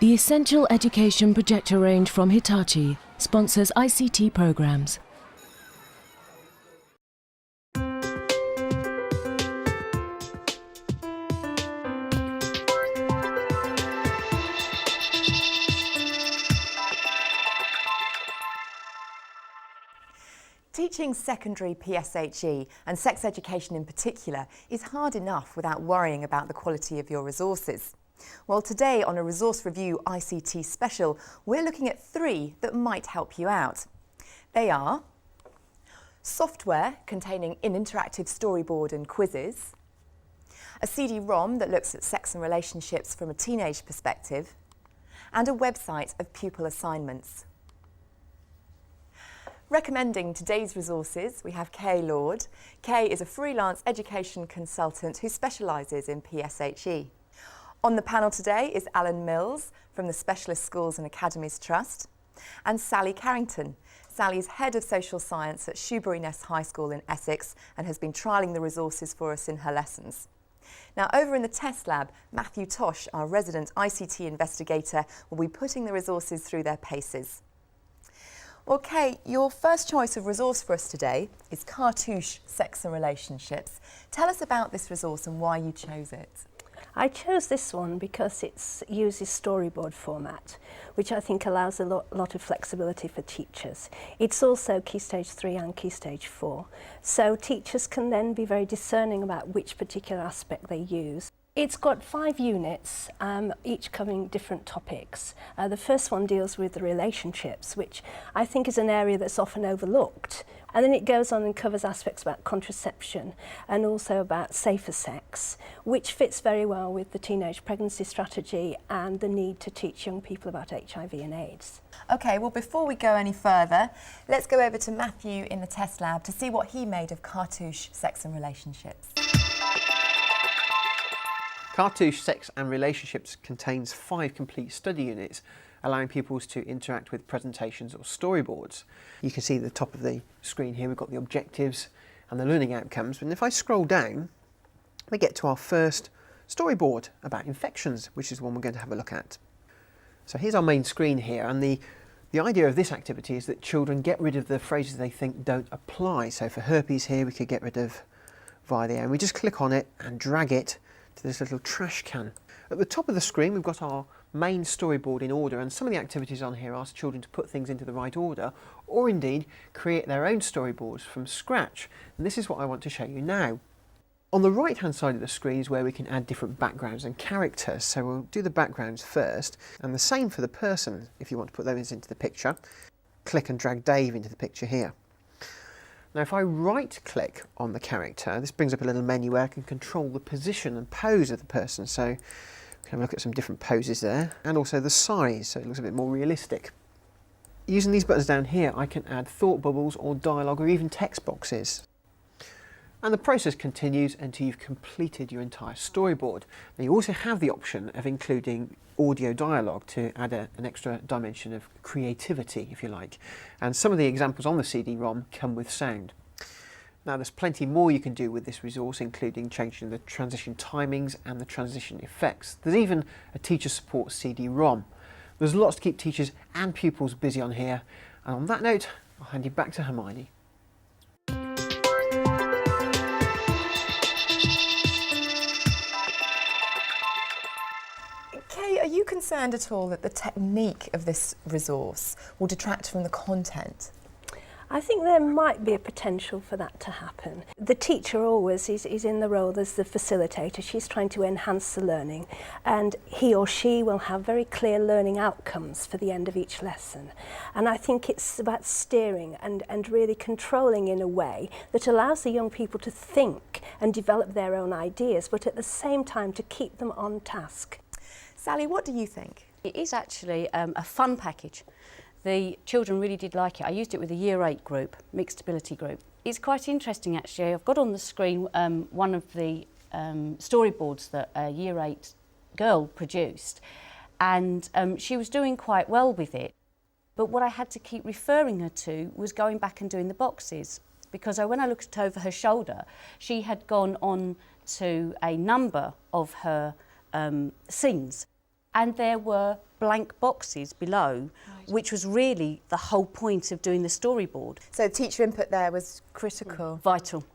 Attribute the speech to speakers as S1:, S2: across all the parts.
S1: The Essential Education projector range from Hitachi sponsors ICT programs.
S2: Teaching secondary PSHE and sex education in particular is hard enough without worrying about the quality of your resources. Well, today on a Resource Review ICT special, we're looking at 3 that might help you out. They are software containing an interactive storyboard and quizzes, a CD-ROM that looks at sex and relationships from a teenage perspective, and a website of pupil assignments. Recommending today's resources, we have Kay Lord. Kay is a freelance education consultant who specialises in PSHE. On the panel today is Alan Mills from the Specialist Schools and Academies Trust, and Sally Carrington. Sally's Head of Social Science at Shoebury Ness High School in Essex and has been trialling the resources for us in her lessons. Now, over in the test lab, Matthew Tosh, our resident ICT investigator, will be putting the resources through their paces. Well, Kay, your first choice of resource for us today is Cartouche Sex and Relationships. Tell us about this resource and why you chose it.
S3: I chose this one because it uses storyboard format, which I think allows a lot of flexibility for teachers. It's also Key Stage 3 and Key Stage 4, so teachers can then be very discerning about which particular aspect they use. It's got 5 units, each covering different topics. The first one deals with the relationships, which I think is an area that's often overlooked. And then it goes on and covers aspects about contraception and also about safer sex, which fits very well with the teenage pregnancy strategy and the need to teach young people about HIV and AIDS.
S2: OK, well, before we go any further, let's go over to Matthew in the test lab to see what he made of Cartouche Sex and Relationships.
S4: Cartouche Sex and Relationships contains 5 complete study units, allowing pupils to interact with presentations or storyboards. You can see at the top of the screen here we've got the objectives and the learning outcomes, and if I scroll down we get to our first storyboard about infections, which is one we're going to have a look at. So here's our main screen here, and the idea of this activity is that children get rid of the phrases they think don't apply. So for herpes here we could get rid of via the air, and we just click on it and drag it to this little trash can. At the top of the screen we've got our main storyboard in order, and some of the activities on here ask children to put things into the right order or indeed create their own storyboards from scratch, and this is what I want to show you now. On the right hand side of the screen is where we can add different backgrounds and characters, so we'll do the backgrounds first, and the same for the person. If you want to put those into the picture, click and drag Dave into the picture here. Now if I right click on the character, this brings up a little menu where I can control the position and pose of the person, so we can have a look at some different poses there, and also the size, so it looks a bit more realistic. Using these buttons down here I can add thought bubbles or dialogue or even text boxes. And the process continues until you've completed your entire storyboard. Now you also have the option of including audio dialogue to add an extra dimension of creativity, if you like. And some of the examples on the CD-ROM come with sound. Now there's plenty more you can do with this resource, including changing the transition timings and the transition effects. There's even a teacher support CD-ROM. There's lots to keep teachers and pupils busy on here. And on that note, I'll hand you back to Hermione.
S2: Kay, are you concerned at all that the technique of this resource will detract from the content?
S3: I think there might be a potential for that to happen. The teacher always is in the role as the facilitator. She's trying to enhance the learning, and he or she will have very clear learning outcomes for the end of each lesson. And I think it's about steering and really controlling in a way that allows the young people to think and develop their own ideas, but at the same time to keep them on task.
S2: Sally, what do you think?
S5: It is actually a fun package. The children really did like it. I used it with a Year 8 group, mixed ability group. It's quite interesting actually. I've got on the screen one of the storyboards that a Year 8 girl produced, and she was doing quite well with it. But what I had to keep referring her to was going back and doing the boxes, because when I looked over her shoulder, she had gone on to a number of her scenes. and there were blank boxes below, which was really the whole point of doing the storyboard.
S2: So teacher input there was critical.
S5: Vital.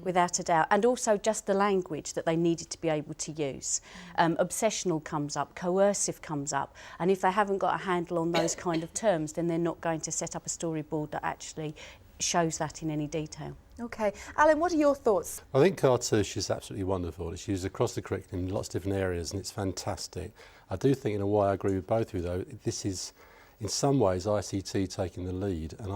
S5: Without a doubt, and also just the language that they needed to be able to use. Obsessional comes up, coercive comes up, and if they haven't got a handle on those kind of terms, then they're not going to set up a storyboard that actually shows that in any detail.
S2: Okay, Alan, what are your thoughts?
S6: I think cartouche is absolutely wonderful. It's used across the curriculum in lots of different areas and it's fantastic. I do think in a way I agree with both of you though, this is in some ways ICT taking the lead, and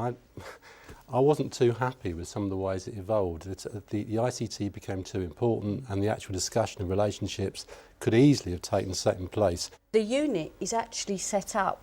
S6: I wasn't too happy with some of the ways it evolved. The ICT became too important and the actual discussion of relationships could easily have taken second place.
S5: The unit is actually set up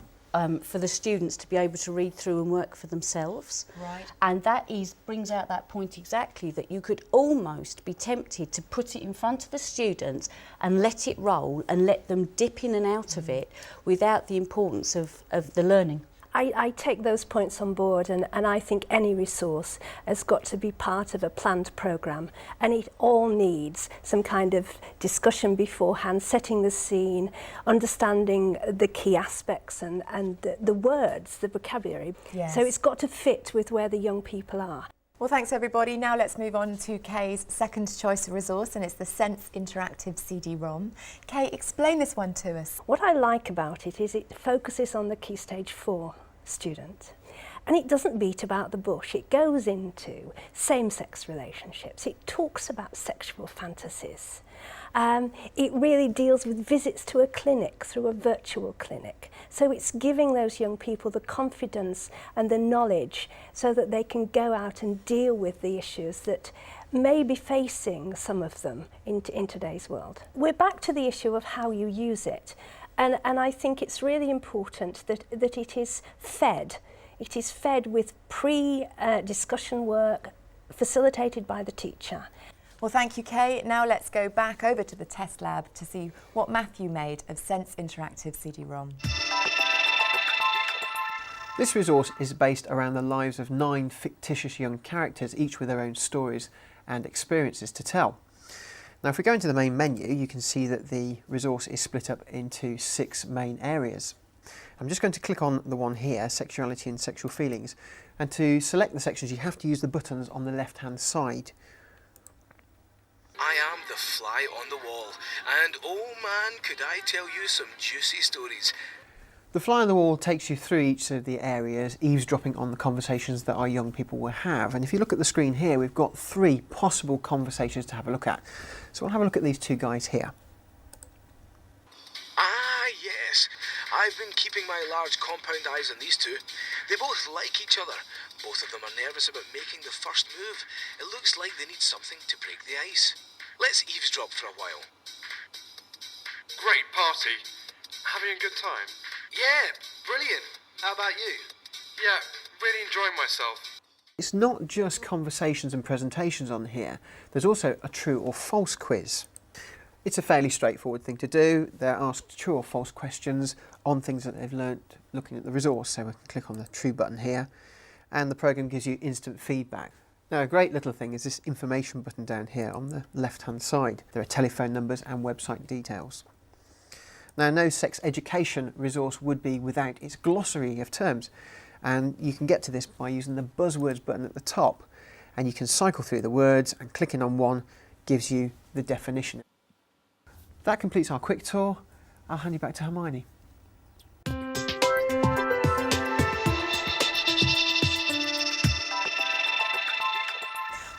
S5: for the students to be able to read through and work for themselves.
S2: Right.
S5: And that brings out that point exactly, that you could almost be tempted to put it in front of the students and let it roll and let them dip in and out of it without the importance of the learning.
S3: I take those points on board, and I think any resource has got to be part of a planned programme, and it all needs some kind of discussion beforehand, setting the scene, understanding the key aspects and the words, the vocabulary.
S2: Yes.
S3: So it's got to fit with where the young people are.
S2: Well, thanks everybody. Now let's move on to Kay's second choice resource, and it's the Sense Interactive CD-ROM. Kay, explain this one to us.
S3: What I like about it is it focuses on the Key Stage 4 student. And it doesn't beat about the bush. It goes into same-sex relationships. It talks about sexual fantasies. It really deals with visits to a clinic through a virtual clinic. So it's giving those young people the confidence and the knowledge so that they can go out and deal with the issues that may be facing some of them in today's world. We're back to the issue of how you use it. And I think it's really important that it is fed. It is fed with pre-discussion work facilitated by the teacher.
S2: Well, thank you, Kay. Now let's go back over to the test lab to see what Matthew made of Sense Interactive CD-ROM.
S4: This resource is based around the lives of 9 fictitious young characters, each with their own stories and experiences to tell. Now, if we go into the main menu, you can see that the resource is split up into 6 main areas. I'm just going to click on the one here, Sexuality and Sexual Feelings, and to select the sections you have to use the buttons on the left-hand side.
S7: I am the fly on the wall, and oh man, could I tell you some juicy stories.
S4: The fly on the wall takes you through each of the areas, eavesdropping on the conversations that our young people will have. And if you look at the screen here, we've got 3 possible conversations to have a look at. So we'll have a look at these 2 guys here.
S7: Ah, yes. I've been keeping my large compound eyes on these 2. They both like each other. Both of them are nervous about making the first move. It looks like they need something to break the ice. Let's eavesdrop for a while.
S8: Great party. Having a good time?
S7: Yeah, brilliant. How about you?
S8: Yeah, really enjoying myself.
S4: It's not just conversations and presentations on here. There's also a true or false quiz. It's a fairly straightforward thing to do. They're asked true or false questions on things that they've learnt looking at the resource. So we can click on the true button here, and the programme gives you instant feedback. Now, a great little thing is this information button down here on the left-hand side. There are telephone numbers and website details. Now, no sex education resource would be without its glossary of terms, and you can get to this by using the buzzwords button at the top, and you can cycle through the words, and clicking on one gives you the definition. That completes our quick tour. I'll hand you back to Hermione.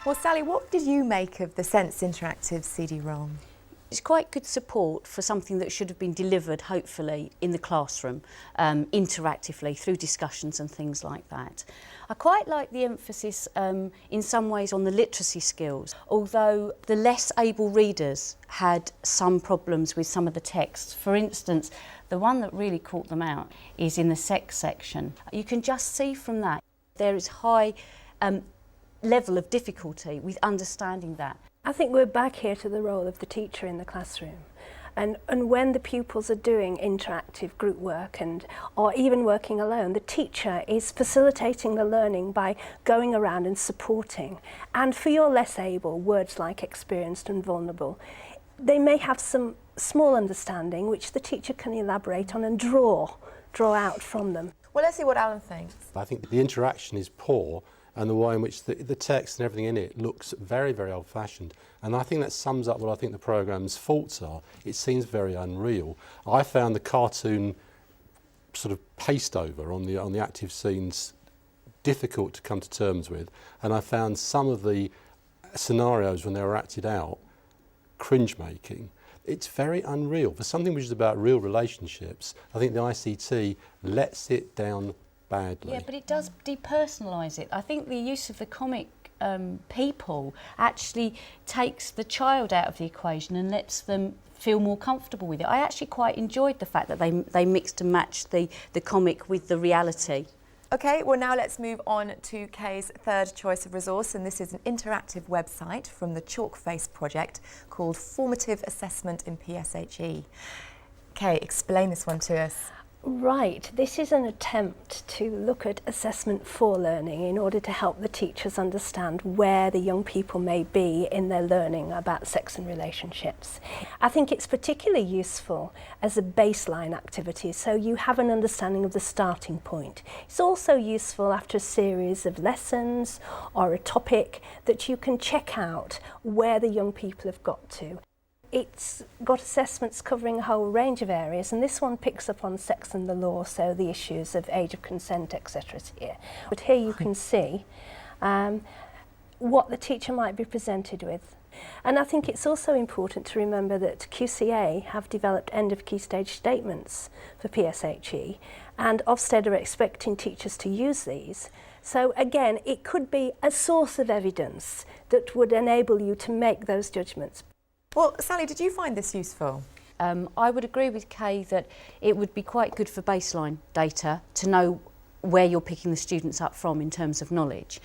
S2: Well, Sally, what did you make of the Sense Interactive CD-ROM?
S5: It's quite good support for something that should have been delivered, hopefully, in the classroom, interactively, through discussions and things like that. I quite like the emphasis in some ways on the literacy skills, although the less able readers had some problems with some of the texts. For instance, the one that really caught them out is in the sex section. You can just see from that there is high level of difficulty with understanding that.
S3: I think we're back here to the role of the teacher in the classroom. And when the pupils are doing interactive group work or even working alone, the teacher is facilitating the learning by going around and supporting. And for your less able, words like experienced and vulnerable, they may have some small understanding which the teacher can elaborate on and draw out from them.
S2: Well, let's see what Alan thinks.
S6: I think the interaction is poor, and the way in which the text and everything in it looks very, very old-fashioned. And I think that sums up what I think the programme's faults are. It seems very unreal. I found the cartoon sort of paste over on the active scenes difficult to come to terms with, and I found some of the scenarios when they were acted out cringe-making. It's very unreal. For something which is about real relationships, I think the ICT lets it down badly.
S5: Yeah, but it does depersonalise it. I think the use of the comic people actually takes the child out of the equation and lets them feel more comfortable with it. I actually quite enjoyed the fact that they mixed and matched the comic with the reality.
S2: Okay, well now let's move on to Kay's third choice of resource, and this is an interactive website from the Chalkface project called Formative Assessment in PSHE. Kay, explain this one to us.
S3: Right, this is an attempt to look at assessment for learning in order to help the teachers understand where the young people may be in their learning about sex and relationships. I think it's particularly useful as a baseline activity, so you have an understanding of the starting point. It's also useful after a series of lessons or a topic that you can check out where the young people have got to. It's got assessments covering a whole range of areas, and this one picks up on sex and the law, so the issues of age of consent, etc. is here. But here you can see what the teacher might be presented with. And I think it's also important to remember that QCA have developed end of key stage statements for PSHE, and Ofsted are expecting teachers to use these. So again, it could be a source of evidence that would enable you to make those judgments.
S2: Well, Sally, did you find this useful?
S5: I would agree with Kay that it would be quite good for baseline data to know where you're picking the students up from in terms of knowledge.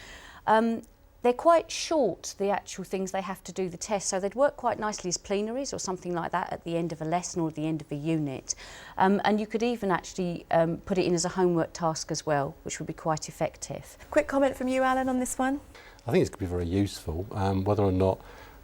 S5: They're quite short, the actual things they have to do the test, so they'd work quite nicely as plenaries or something like that at the end of a lesson or at the end of a unit. And you could even actually put it in as a homework task as well, which would be quite effective.
S2: Quick comment from you, Alan, on this one?
S6: I think it's going to be very useful. Whether or not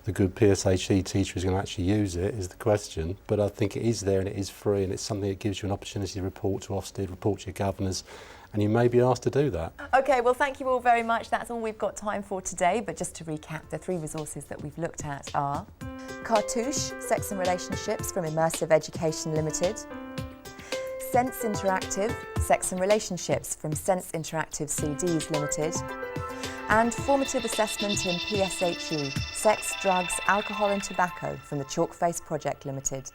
S6: the good PSHE teacher is going to actually use it is the question, but I think it is there and it is free, and it's something that gives you an opportunity to report to Ofsted, report to your governors, and you may be asked to do that.
S2: Okay, well thank you all very much. That's all we've got time for today, but just to recap, the three resources that we've looked at are Cartouche, Sex and Relationships from Immersive Education Limited, Sense Interactive, Sex and Relationships from Sense Interactive CDs Limited, and Formative Assessment in PSHE, Sex, Drugs, Alcohol and Tobacco from the Chalkface Project Limited.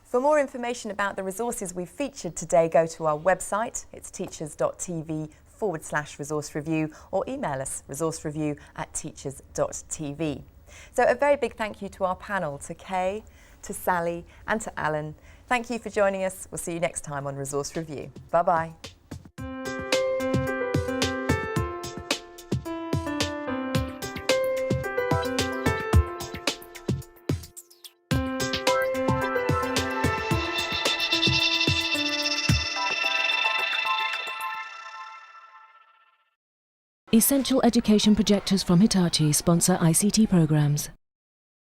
S2: For more information about the resources we've featured today, go to our website, it's teachers.tv/resource review, or email us resourcereview@teachers.tv. So a very big thank you to our panel, to Kay, to Sally and to Alan. Thank you for joining us. We'll see you next time on Resource Review. Bye-bye.
S1: Essential education projectors from Hitachi sponsor ICT programs.